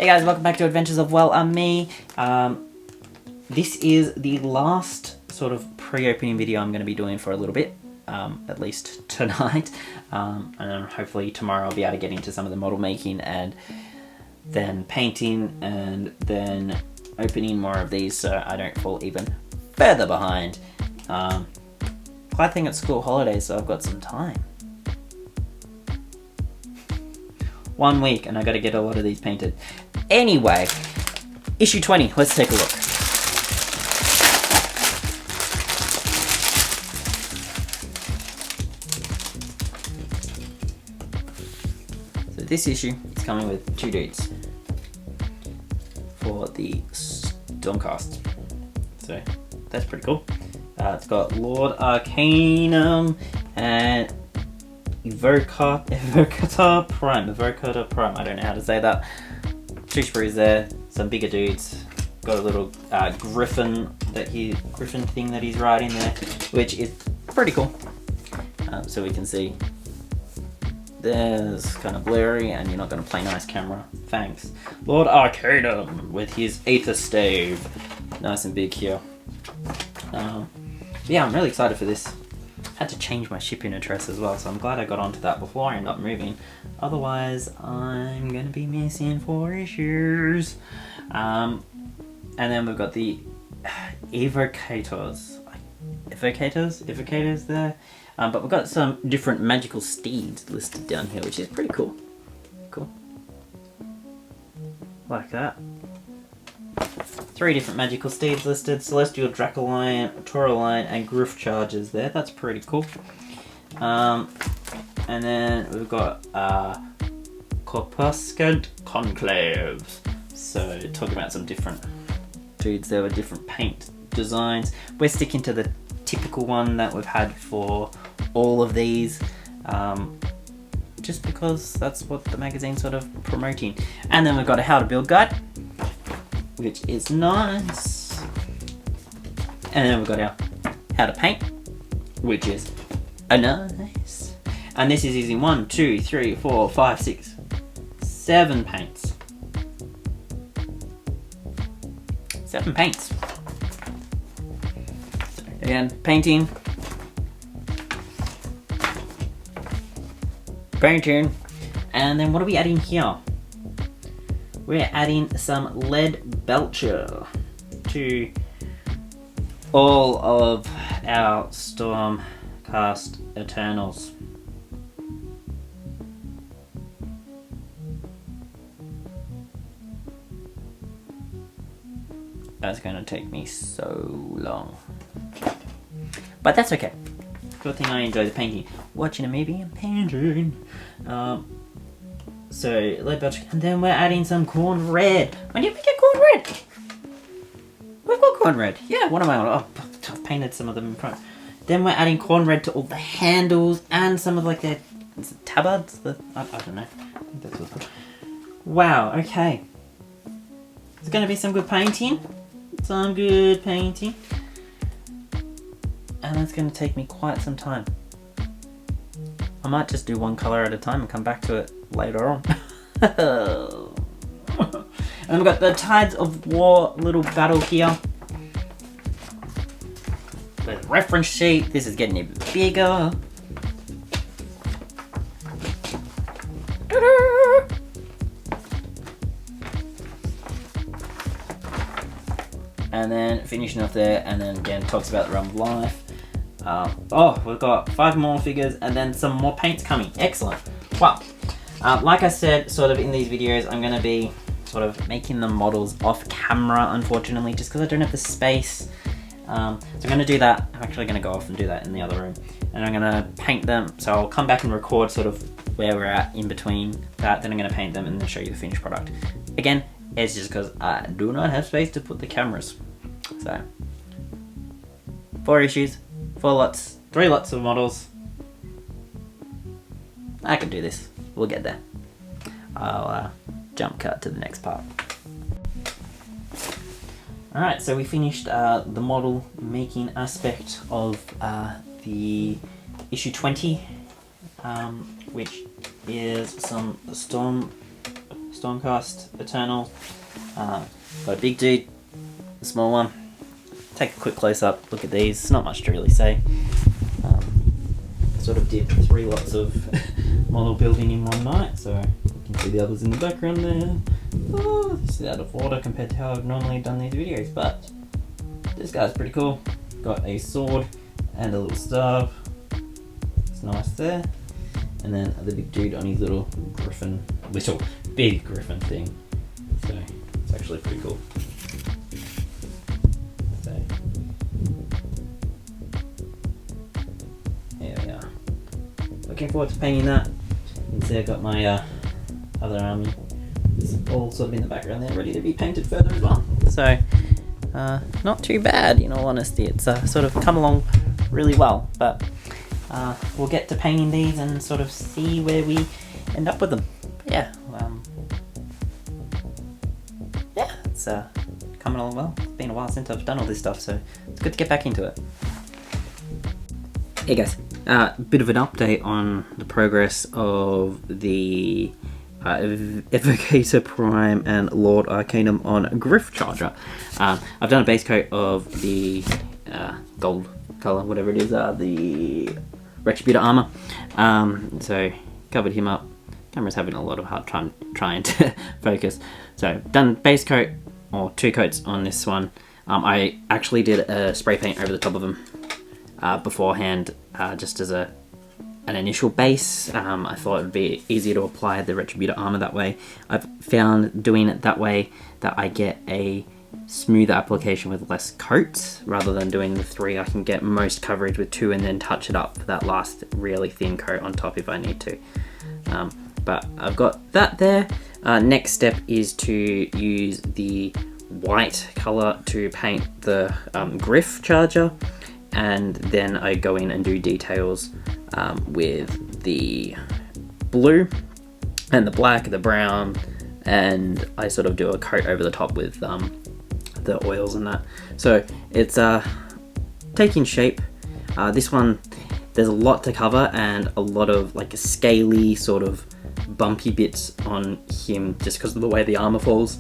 Hey guys, welcome back to Adventures of Well and Me. This is the last sort of pre-opening video I'm going to be doing for a little bit, at least tonight. And then hopefully tomorrow I'll be able to get into some of the model making and then painting and then opening more of these so I don't fall even further behind. Glad thing it's school holidays, so I've got some time. 1 week and I got to get a lot of these painted. Anyway, issue 20, let's take a look. So this issue is coming with 2 dudes for the Stormcast. So that's pretty cool. It's got Lord Arcanum and Evocator Prime, I don't know how to say that. 2 sprues there, some bigger dudes. Got a little griffin thing that he's riding there, which is pretty cool. So we can see there's kind of blurry and you're not going to play nice camera. Thanks. Lord Arcanum with his Aether Stave. Nice and big here. Yeah, I'm really excited for this. Had to change my shipping address as well, so I'm glad I got onto that before I end up moving. Otherwise, I'm going to be missing 4 issues. And then we've got the Evocators there. But we've got some different magical steeds listed down here, which is pretty cool. Cool. Like that. 3 different magical steeds listed: Celestial Dracoline, Tauroline, and Griff Chargers there. That's pretty cool. And then we've got Corpuscant Conclaves. So talking about some different dudes there with different paint designs. We're sticking to the typical one that we've had for all of these. Just because that's what the magazine's sort of promoting. And then we've got a how to build guide, which is nice. And then we've got our how to paint, which is nice. And this is using 1, 2, 3, 4, 5, 6, 7 paints. 7 paints. So again, painting. And then what are we adding here? We're adding some lead belcher to all of our Stormcast Eternals. That's going to take me so long. But that's okay. Good thing I enjoy the painting. Watching a movie and painting. So, lead belcher, and then we're adding some corn red. When did we get corn red? We've got corn red. Yeah, what am I on? Oh, I've painted some of them in front. Then we're adding corn red to all the handles and some of like their tabards. I don't know. I think that's what's called. Wow, okay. It's going to be some good painting. Some good painting. And that's going to take me quite some time. I might just do one colour at a time and come back to it later on. And we've got the Tides of War little battle here. There's a reference sheet. This is getting even bigger. And then finishing off there, and then again talks about the Realm of Life. Oh, we've got 5 more figures and then some more paints coming. Excellent. Well, like I said, sort of in these videos, I'm going to be sort of making the models off camera, unfortunately, just because I don't have the space. So I'm going to do that. I'm actually going to go off and do that in the other room. And I'm going to paint them. So I'll come back and record sort of where we're at in between that. Then I'm going to paint them and then show you the finished product. Again, it's just because I do not have space to put the cameras. So, 4 issues. 4 lots, 3 lots of models. I can do this. We'll get there. I'll jump cut to the next part. Alright, so we finished the model making aspect of the issue 20, which is some Stormcast Stormcast Eternal. Got a big dude, a small one. Take a quick close up, look at these. It's not much to really say. Sort of did 3 lots of model building in one night, so you can see the others in the background there. Oh, this is out of order compared to how I've normally done these videos, but this guy's pretty cool. Got a sword and a little staff. It's nice there. And then the big dude on his little big griffin thing. So it's actually pretty cool. So there we are. Looking forward to painting that. You can see I've got my other army. It's all sort of in the background there, ready to be painted further as well. So not too bad, in all honesty. It's sort of come along really well, but we'll get to painting these and sort of see where we end up with them. Yeah, it's coming along well. It's been a while since I've done all this stuff, so it's good to get back into it. Hey guys, bit of an update on the progress of the Evocator Prime and Lord Arcanum on Griff Charger. I've done a base coat of the gold colour, whatever it is, the Retributor armour. So covered him up. Camera's having a lot of hard time trying to focus. So done base coat, or 2 coats on this one. I actually did a spray paint over the top of them beforehand, just as an initial base. I thought it would be easier to apply the Retributor armor that way. I've found doing it that way that I get a smoother application with less coats, rather than doing the 3. I can get most coverage with 2 and then touch it up for that last really thin coat on top if I need to. But I've got that there. Next step is to use the white color to paint the Griff Charger, and then I go in and do details with the blue and the black, the brown, and I sort of do a coat over the top with the oils and that. So it's taking shape. This one, there's a lot to cover and a lot of like scaly sort of bumpy bits on him just because of the way the armor falls.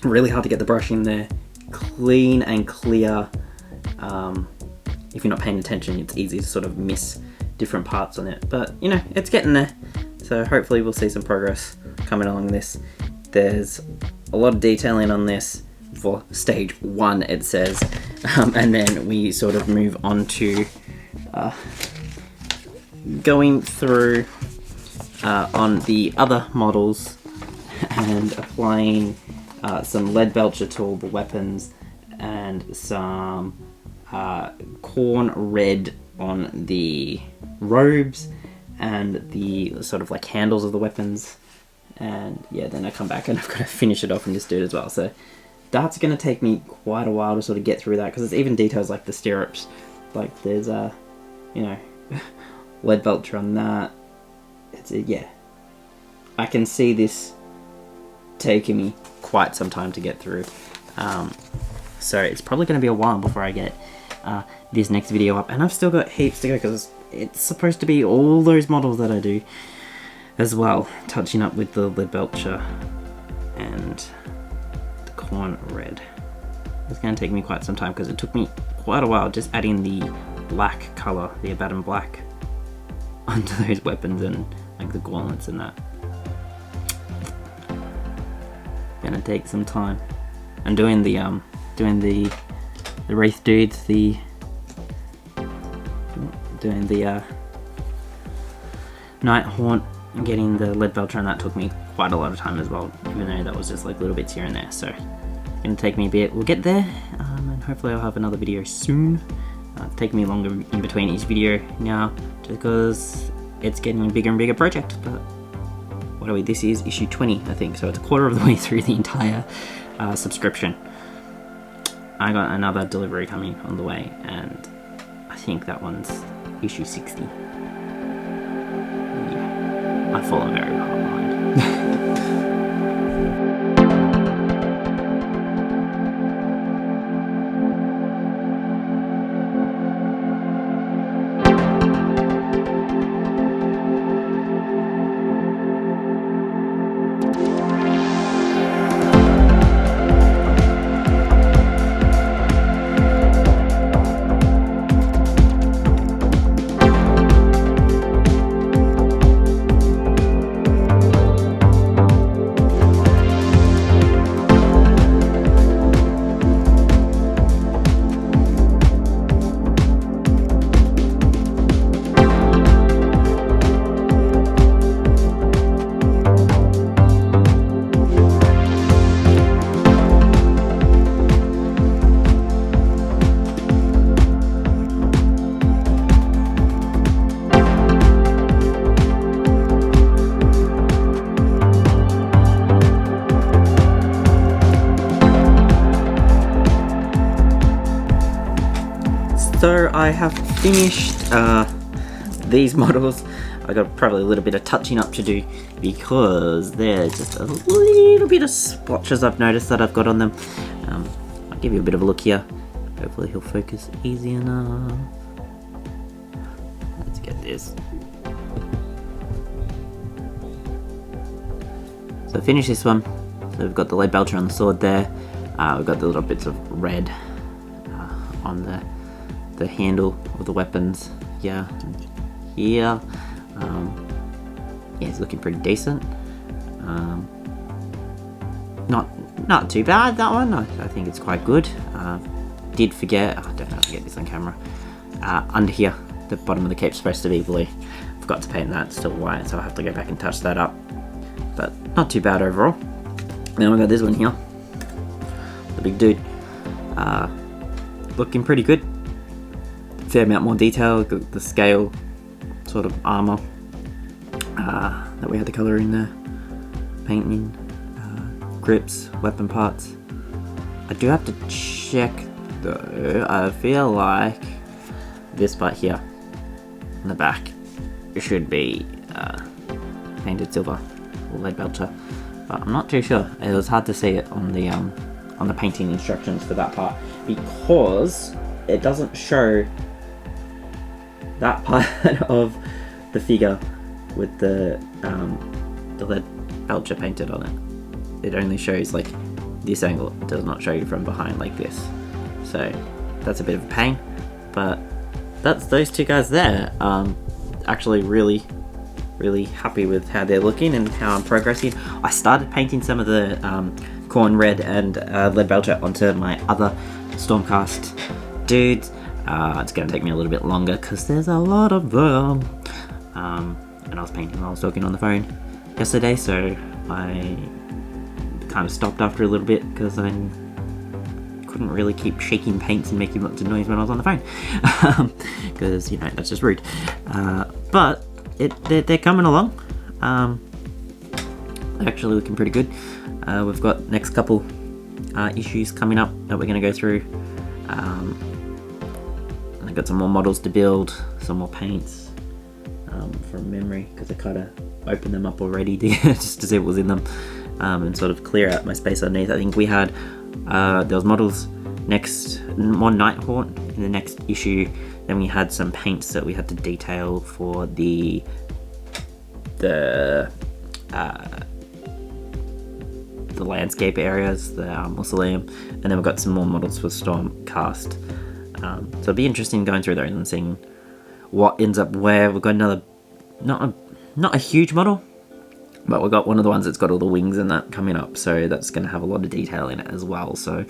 Really hard to get the brush in there clean and clear. If you're not paying attention, it's easy to sort of miss different parts on it, but you know, it's getting there. So hopefully we'll see some progress coming along this. There's a lot of detailing on this for stage 1, it says, and then we sort of move on to going through on the other models and applying some lead belcher to all the weapons and some corn red on the robes and the sort of like handles of the weapons. And yeah, then I come back and I've got to finish it off in this dude as well. So that's going to take me quite a while to sort of get through that, because it's even details like the stirrups. Like there's you know, lead belcher on that. It's yeah, I can see this taking me quite some time to get through. So it's probably going to be a while before I get this next video up, and I've still got heaps to go because it's supposed to be all those models that I do as well, touching up with the lead belcher and the corn red. It's going to take me quite some time because it took me quite a while just adding the black colour, the Abaddon black, onto those weapons and like the gauntlets and that. Gonna take some time. And doing the wraith dudes, doing the night haunt, and getting the lead belcher, and that took me quite a lot of time as well, even though that was just like little bits here and there. So it's gonna take me a bit. We'll get there, and hopefully I'll have another video soon. Take me longer in between each video now, just because it's getting a bigger and bigger project. But what are we? This is issue 20, I think, so it's a quarter of the way through the entire subscription. I got another delivery coming on the way, and I think that one's issue 60. Yeah, I've fallen very far behind. So I have finished these models. I got probably a little bit of touching up to do because there's just a little bit of splotches I've noticed that I've got on them. I'll give you a bit of a look here. Hopefully he'll focus easy enough. Let's get this. So finish this one. So we've got the lead belcher on the sword there. We've got the little bits of red on the handle of the weapons. Yeah, here. Yeah, it's looking pretty decent. Not too bad, that one. I think it's quite good. Did forget, I don't know how to get this on camera. Under here, the bottom of the cape's supposed to be blue. Forgot to paint that, it's still white, so I'll have to go back and touch that up. But not too bad overall. Then we got this one here. The big dude. Looking pretty good. Fair amount more detail, got the scale sort of armor that we had to colour in there. Painting, grips, weapon parts. I do have to check though. I feel like this part here in the back should be painted silver or lead belcher, but I'm not too sure. It was hard to see it on the painting instructions for that part because it doesn't show that part of the figure with the lead belcher painted on it. It only shows like this angle. It does not show you from behind like this. So that's a bit of a pain, but that's those two guys there. Actually really happy with how they're looking and how I'm progressing. I started painting some of the corn red and lead belcher onto my other Stormcast dudes. It's going to take me a little bit longer because there's a lot of them. And I was painting while I was talking on the phone yesterday, so I kind of stopped after a little bit because I couldn't really keep shaking paints and making lots of noise when I was on the phone. Because, you know, that's just rude. But they're coming along. They're actually looking pretty good. We've got next couple issues coming up that we're going to go through. I've got some more models to build, some more paints from memory because I kind of opened them up already just to see what was in them and sort of clear out my space underneath. I think we had there was models more Nighthaunt in the next issue. Then we had some paints that we had to detail for the landscape areas, the mausoleum, and then we've got some more models for Stormcast. So it'll be interesting going through those and seeing what ends up where. We've got another, not a huge model, but we've got one of the ones that's got all the wings and that coming up, so that's going to have a lot of detail in it as well. So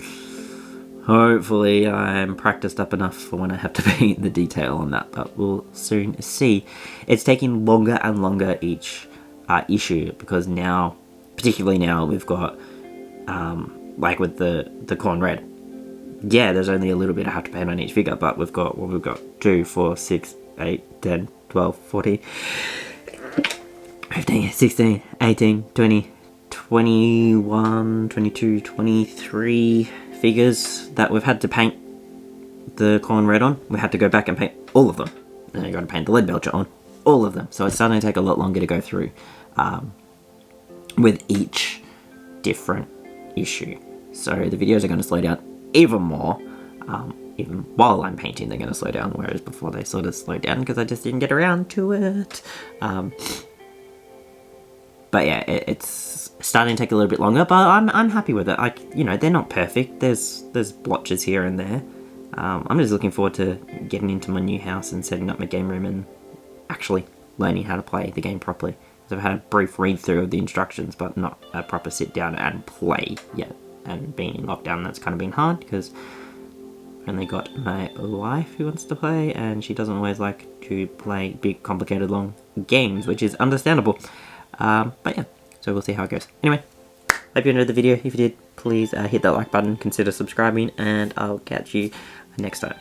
hopefully I'm practiced up enough for when I have to paint the detail on that, but we'll soon see. It's taking longer and longer each issue because now, particularly now, we've got like with the corn red. Yeah, there's only a little bit I have to paint on each figure, but we've got 2, 4, 6, 8, 10, 12, 14, 15, 16, 18, 20, 21, 22, 23 figures that we've had to paint the corn red on. We had to go back and paint all of them. Then I got to paint the lead belcher on all of them. So it's starting to take a lot longer to go through with each different issue. So the videos are going to slow down even more. Even while I'm painting, they're going to slow down, whereas before they sort of slowed down because I just didn't get around to it. But yeah, it's starting to take a little bit longer, but I'm happy with it. You know, they're not perfect. There's blotches here and there. I'm just looking forward to getting into my new house and setting up my game room and actually learning how to play the game properly. So I've had a brief read through of the instructions, but not a proper sit down and play yet. And being in lockdown, that's kind of been hard because I've only got my wife who wants to play, and she doesn't always like to play big, complicated, long games, which is understandable. But yeah, so we'll see how it goes. Anyway, hope you enjoyed the video. If you did, please hit that like button, consider subscribing, and I'll catch you next time.